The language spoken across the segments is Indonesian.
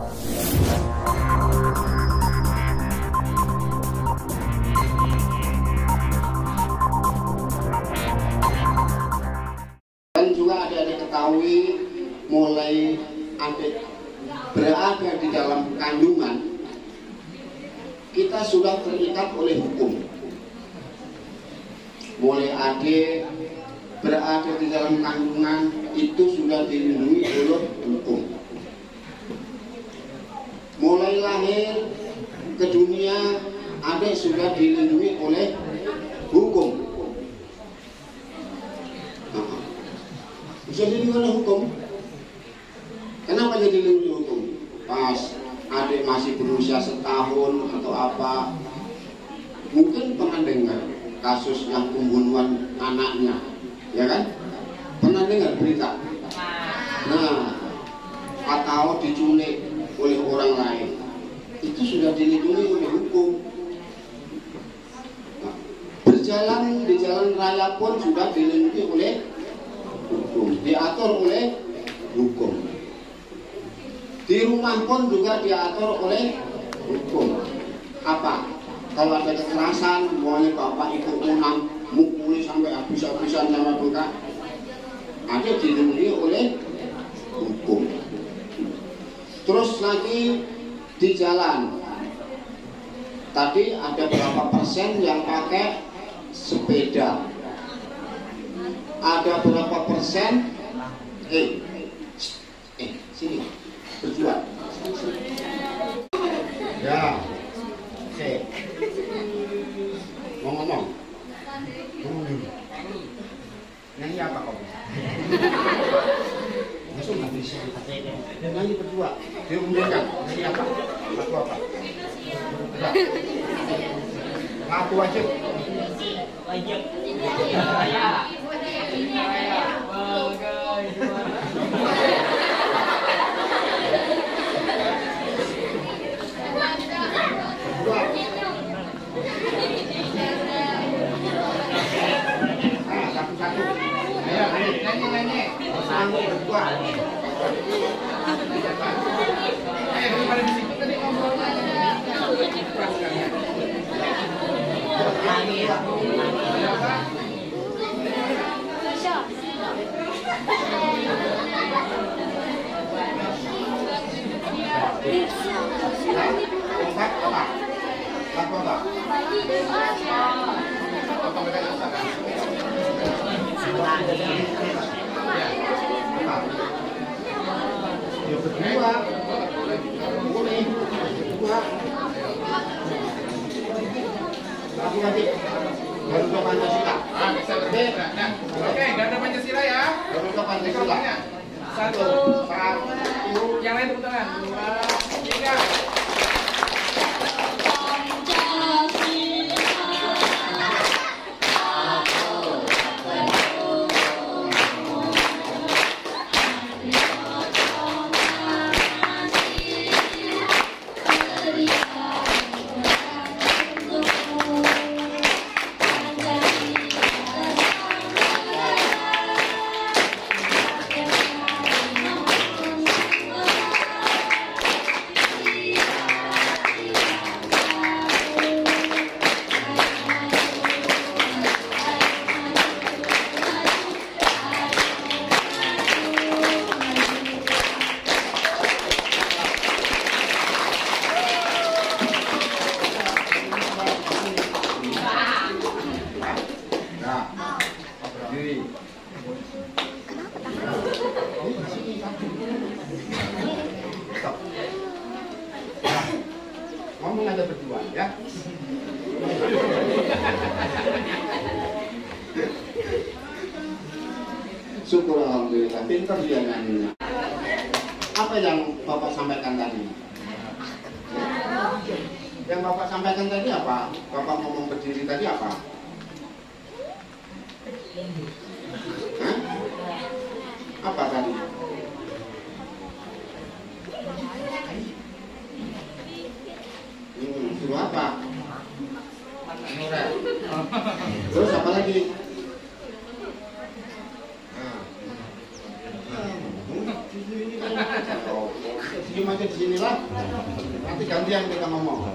Dan juga adik-adik ketahui, mulai adik berada di dalam kandungan, kita sudah terikat oleh hukum. Mulai adik berada di dalam kandungan itu sudah dilindungi oleh hukum. Mulai lahir ke dunia, adik sudah dilindungi oleh hukum. Bisa dilindungi oleh hukum. Kenapa jadi dilindungi hukum? Pas adik masih berusia setahun atau apa, mungkin pernah dengar kasus yang pembunuhan anaknya, ya kan? Pernah dengar berita? Nah, atau diculik oleh orang lain, itu sudah dilindungi oleh hukum. Nah, berjalan di jalan raya pun sudah dilindungi oleh hukum, diatur oleh hukum. Di rumah pun juga diatur oleh hukum. Apa? Kalau ada kekerasan, mulai bapak ikut menang, mukuli sampai habis-habisan sama buka, ada dilindungi oleh hukum. Terus lagi di jalan, tadi ada berapa persen yang pakai sepeda? Ada berapa persen? Sini berjuang. Ya, oke. Mau ngomong? Nyanyi apa kau? Langsung nggak bisa. Nyanyi berdua. Diumumkan. Nyanyi apa? Lagu apa? Lagu wajib. Wajib. Nyanyi. Sanggup berdua. Ayo pada di situ tadi ngobrol Ya berdua. Boleh. Berdua. Lagu nanti. Garuda Pancasila. Bisa berbeda. Nah, oke, Garuda Pancasila ya. Garuda Pancasila. Satu. Yang lain tepuk tangan. 2, 3. Ngomong aja berdua ya. Syukur alhamdulillah, pintar dia nyanyinya. Apa yang Bapak sampaikan tadi? Yang Bapak sampaikan tadi apa? Bapak ngomong berdiri tadi apa? Hah? Apa tadi? Suruh apa? Terus apa lagi? diem aja di sinilah. Nanti gantian kita ngomong.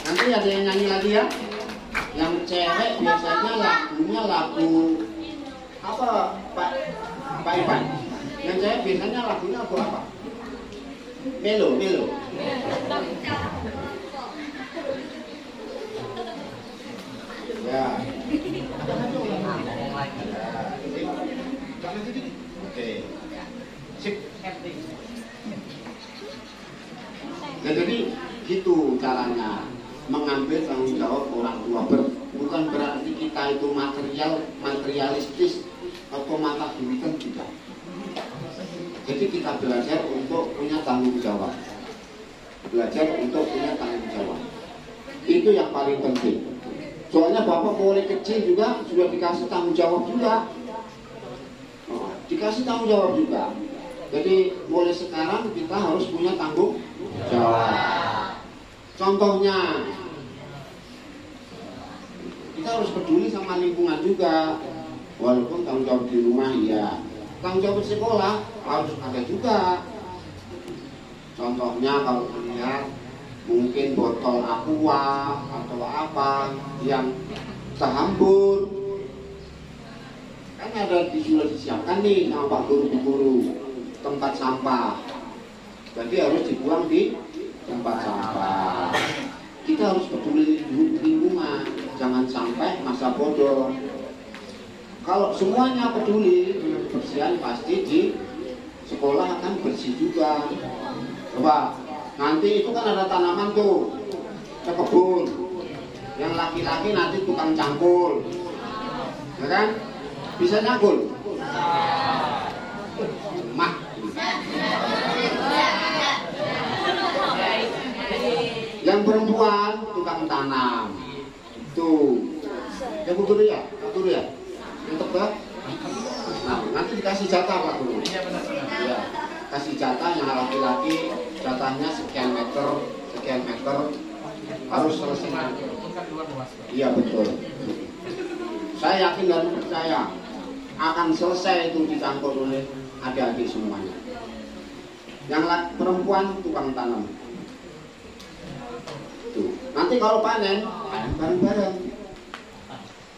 Nanti ada yang nyanyi lagi ya. Yang cewek biasanya lagunya lagu apa Pak Ipan? Yang cewek biasanya lagunya lagu apa? Melo. Ya. Oke. Sip. Nah, jadi gitu caranya mengambil tanggung jawab orang tua. Bukan berarti kita itu materialistis atau mata duitan, tidak. Jadi kita belajar untuk punya tanggung jawab. Itu yang paling penting. Soalnya Bapak mulai kecil juga sudah dikasih tanggung jawab juga. Dikasih tanggung jawab juga. Jadi mulai sekarang kita harus punya tanggung jawab. Contohnya, kita harus peduli sama lingkungan juga. Walaupun tanggung jawab di rumah ya, tanggung jawab di sekolah harus ada juga. Contohnya kalau melihat mungkin botol aqua atau apa yang terhambur, kan ada sudah disiapkan nih sama Pak Guru tempat sampah. Jadi harus dibuang di tempat sampah. Kita harus peduli lingkungan, jangan sampai masa bodoh. Kalau semuanya peduli dengan kebersihan, pasti di sekolah akan bersih juga. Coba nanti itu kan ada tanaman tuh, ke kebun. Yang laki-laki nanti tukang cangkul, ya kan? Bisa nyangkul? Mah. Yang perempuan tukang tanam. Tuh. Ya Bu Guru ya? Pak Guru ya? Untuk Pak? Nah, nanti dikasih jatah Pak Guru. Ya, kasih jatah yang laki-laki, jatahnya sekian meter harus selesai. Iya betul. Saya yakin dan percaya akan selesai itu dicampur oleh adik-adik semuanya. Yang perempuan tukang tanam. Tuh. Nanti kalau panen bareng-bareng.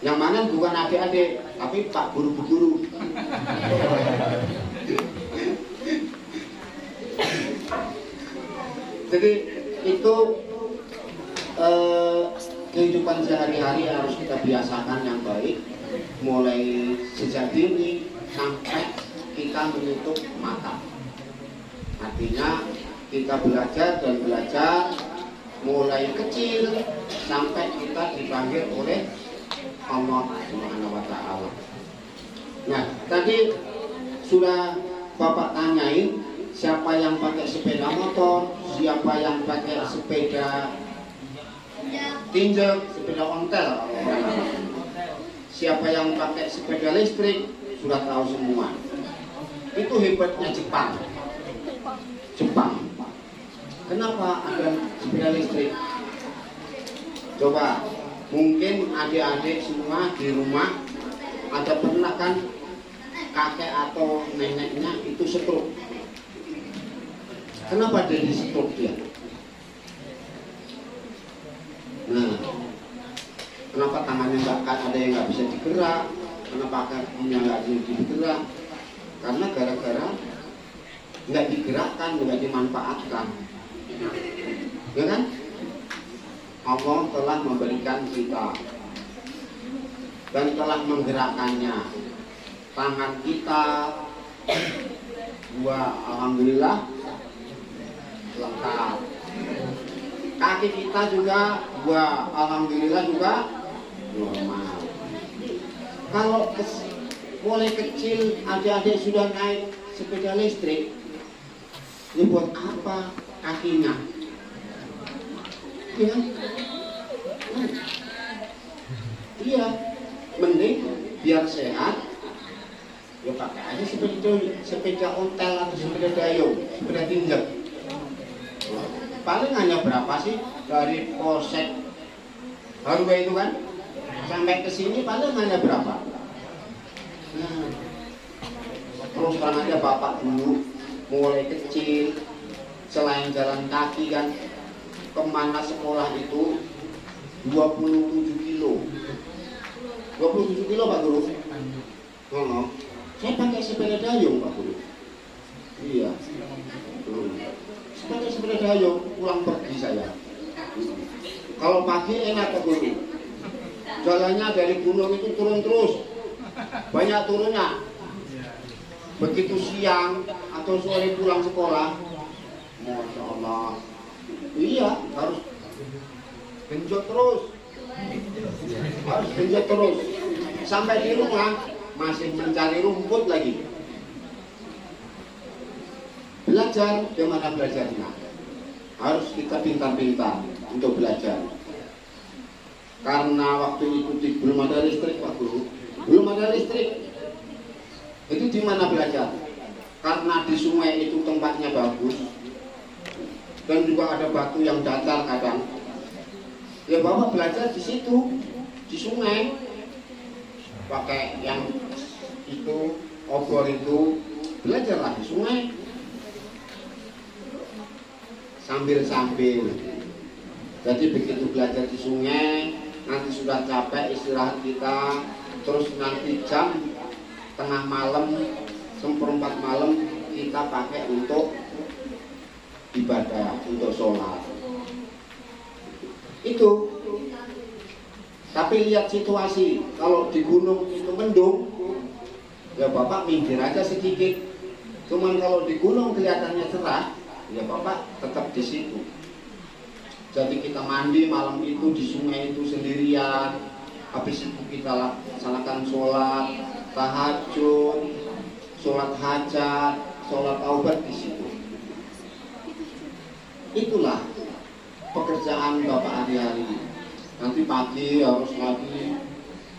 Yang mana bukan adik-adik, tapi Pak Guru-guru. Jadi itu kehidupan sehari-hari harus kita biasakan yang baik, mulai sejak dini sampai kita menutup mata. Artinya kita belajar dan belajar mulai kecil sampai kita dipanggil oleh Allah Subhanahu wa Ta'ala. Nah, tadi sudah Bapak tanyain siapa yang pakai sepeda motor, siapa yang pakai sepeda tinjek, sepeda ontel, siapa yang pakai sepeda listrik, sudah tahu semua. Itu hebatnya Jepang. Kenapa ada sepeda listrik? Coba, mungkin adik-adik semua di rumah ada pernah kan kakek atau neneknya itu stroke. Kenapa jadi stroke dia? Nah, kenapa tangannya ada yang nggak bisa digerak? Kenapa kakinya nggak bisa digerak? Karena gara-gara nggak digerakkan, nggak dimanfaatkan, ya kan? Allah telah memberikan kita dan telah menggerakkannya. Tangan kita, alhamdulillah lengkap. Kaki kita juga, alhamdulillah juga normal. Kalau mulai kecil adik-adik sudah naik sepeda listrik, ini buat apa kakinya? Ya. Iya, mending biar sehat, ya pakai aja sepeda ontel atau sepeda dayung, sepeda tinjek. Paling hanya berapa sih dari Polsek Harga itu kan sampai ke sini paling hanya berapa? Nah, terus terang aja bapak dulu mulai kecil selain jalan kaki kan kemana sekolah itu 27 kilo 27 kilo Pak Guru. Oh, saya pakai sepeda dayung Pak Guru. Iya. Pakai sepeda dayung pulang pergi saya. Kalau pagi enak Pak Guru. Jalannya dari gunung itu turun terus. Banyak turunnya. Begitu siang atau sore pulang sekolah, Masya Allah. Iya, harus genjot terus. Harus genjot terus. Sampai di rumah masih mencari rumput lagi. Belajar, gimana belajarnya? Harus kita pintar-pintar untuk belajar. Karena waktu itu belum ada listrik Pak Guru, belum ada listrik. Itu di mana belajar? Karena di sungai itu tempatnya bagus dan juga ada batu yang datar kadang. Ya Bapak belajar di situ, di sungai. Pakai yang itu obor itu, belajarlah di sungai. Sambil-sambil. Jadi begitu belajar di sungai, nanti sudah capek istirahat kita, terus nanti jam tengah malam, seperempat malam kita pakai untuk ibadah, untuk sholat. Itu. Tapi lihat situasi, kalau di gunung itu mendung, ya Bapak minggir aja sedikit. Cuman kalau di gunung kelihatannya cerah, ya Bapak tetap di situ. Jadi kita mandi malam itu di sungai itu sendirian. Habis itu kita laksanakan sholat tahajud, sholat hajat, sholat taubat di situ. Itulah pekerjaan Bapak hari-hari. Nanti pagi harus lagi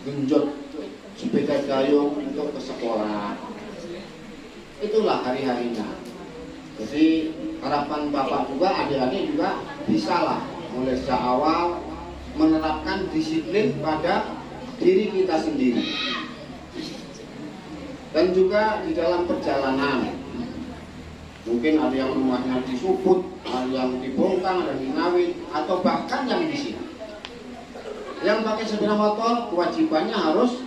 genjot sepeda dayung untuk ke sekolah. Itulah hari-harinya. Jadi harapan Bapak juga, adik-adik juga bisalah mulai sejak awal menerapkan disiplin pada diri kita sendiri. Dan juga di dalam perjalanan, mungkin ada yang rumahnya di Suput, ada yang di Bongkang, ada di Ngawi, atau bahkan yang di sini. Yang pakai sepeda motor kewajibannya harus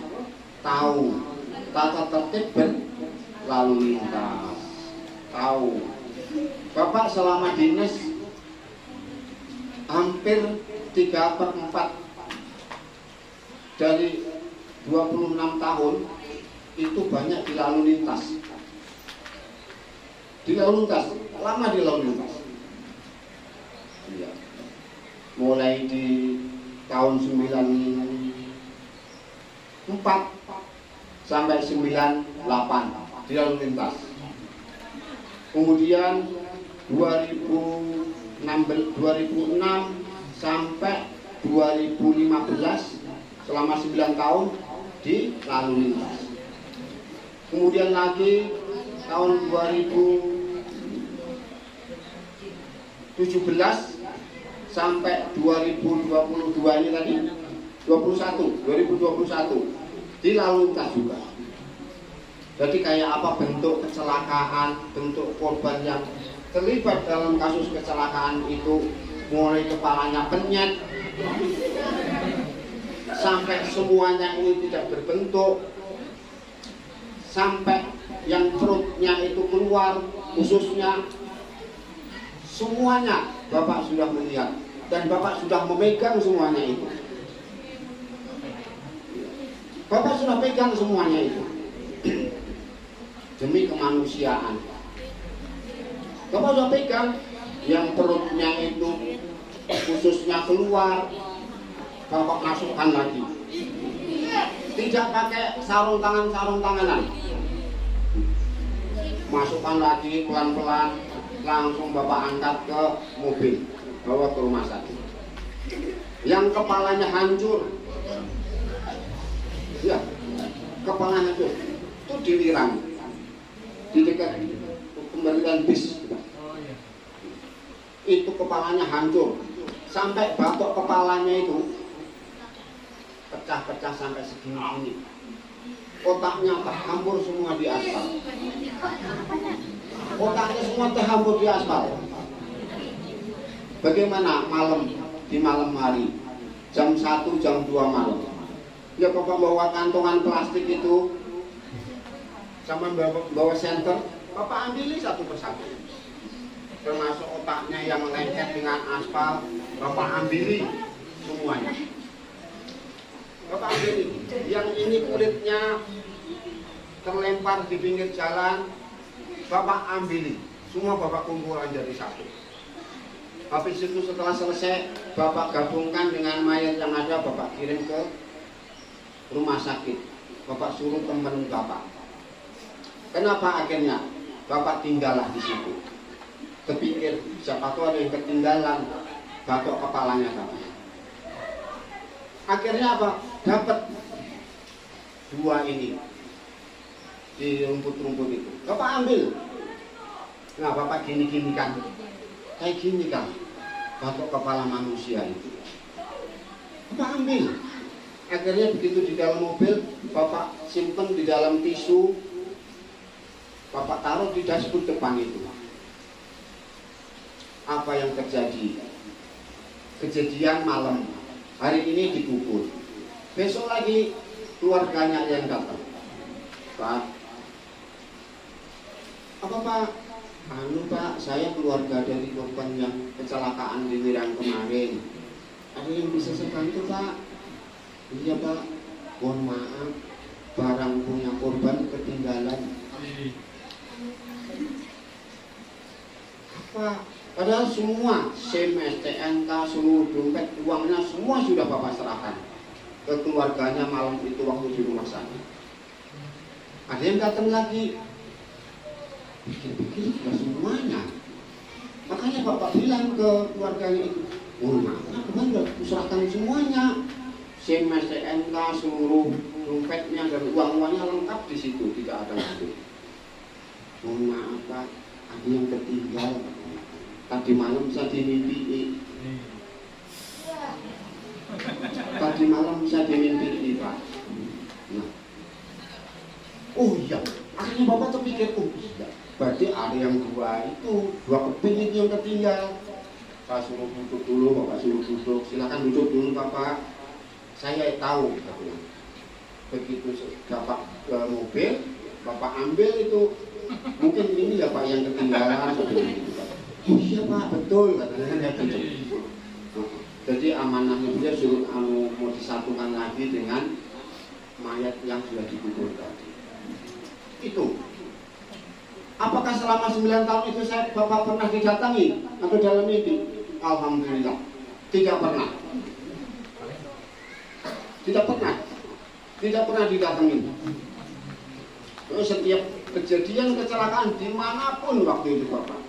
tahu tata tertib berlalu lintas. Tahu. Bapak selama dinas hampir 3/4 dari 26 tahun itu banyak di lalu lintas. Di lalu lintas, lama di lalu lintas. Iya. Mulai di tahun 94 sampai 98 di lalu lintas. Kemudian 2006 sampai 2015 selama 9 tahun di lalu lintas. Kemudian lagi tahun 2017 sampai 2022 ini tadi 2021 di lalu lintas juga. Jadi kayak apa bentuk kecelakaan, bentuk korban yang terlibat dalam kasus kecelakaan itu, mulai kepalanya penyet sampai semuanya ini tidak berbentuk, sampai yang perutnya itu keluar, ususnya, semuanya Bapak sudah melihat dan Bapak sudah memegang semuanya itu. Bapak sudah pegang semuanya itu demi kemanusiaan. Bapak sudah pegang yang perutnya itu, ususnya keluar, Bapak masukkan lagi. Tidak pakai sarung tanganan. Masukkan lagi pelan-pelan, langsung Bapak angkat ke mobil, bawa ke rumah sakit. Yang kepalanya hancur, ya, kepala hancur, itu diliram di dekat kembalian bis. Itu kepalanya hancur, sampai batok kepalanya itu pecah-pecah sampai segini-gini. Otaknya terhampur semua di aspal. Otaknya semua terhampur di aspal. Bagaimana di malam hari, jam 1, jam 2 malam. Ya Bapak bawa kantongan plastik itu, sama bawa senter, Bapak ambil satu persatu. Termasuk otaknya yang lengket dengan aspal, Bapak ambil semuanya. Bapak ambil yang ini kulitnya terlempar di pinggir jalan, Bapak ambil semua, Bapak kumpulkan jadi satu. Habis itu setelah selesai, Bapak gabungkan dengan mayat yang ada, Bapak kirim ke rumah sakit. Bapak suruh teman Bapak. Kenapa akhirnya Bapak tinggallah di situ? Kepikir siapa tahu ada yang ketinggalan, batok kepalanya Bapak. Akhirnya apa? Dapat 2 ini di rumput-rumput itu. Bapak ambil. Nah, Bapak gini-gini kan. Kayak gini kan. Batok kepala manusia itu. Bapak ambil. Akhirnya begitu di dalam mobil, Bapak simpen di dalam tisu. Bapak taruh di dashboard depan itu. Apa yang terjadi? Kejadian malam. Hari ini dikubur. Besok lagi keluarganya yang datang. Pak, apa Pak? Pak, saya keluarga dari korban yang kecelakaan di Wirang kemarin. Ada yang bisa saya bantu Pak? Iya Pak, mohon maaf, barang punya korban ketinggalan. Apa? Padahal semua SIM, STNK, seluruh dompet, uangnya semua sudah Bapak serahkan ke keluarganya malam itu waktu di rumah sakit. Ada yang datang lagi, pikir-pikir sudah semuanya. Makanya Bapak bilang ke keluarganya itu, oh maaf, kan sudah diserahkan semuanya. SIM, STNK, seluruh dompetnya dan uang-uangnya lengkap di situ, tidak ada lagi. Mohon maaf Pak, ada yang ketinggal. Tadi malam saya dimimpi. Tadi malam saya dimimpi Pak. Nah. Oh iya, akhirnya Bapak terpikir, oh iya, berarti ada yang 2 keping itu yang ketinggal. Saya suruh duduk dulu, Bapak suruh duduk. Silakan duduk dulu Bapak. Saya tahu, begitu Bapak ke mobil, Bapak ambil itu, mungkin ini ya Pak yang ketinggalan. Oh iya Pak, betul katanya gitu. Jadi amanahnya dia suruh mau disatukan lagi dengan mayat yang sudah dikubur tadi. Itu. Apakah selama 9 tahun itu Bapak pernah didatangi atau dalam mimpi? Alhamdulillah, tidak pernah. Tidak pernah didatangi. Setiap kejadian kecelakaan dimanapun waktu itu Bapak.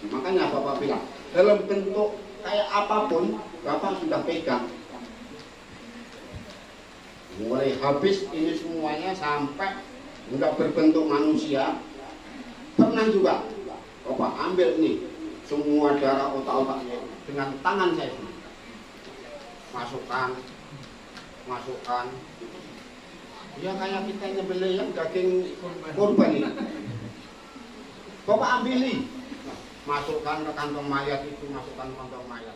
Makanya Bapak bilang, dalam bentuk kayak apapun, Bapak sudah pegang. Mulai habis ini semuanya sampai nggak berbentuk manusia. Pernah juga, Bapak ambil nih semua darah otak-otaknya dengan tangan saya ini. Masukkan. Ya kayak kita nyembelih daging korban ini. Bapak ambil nih. Masukkan ke kantong mayat itu, masukkan ke kantong mayat.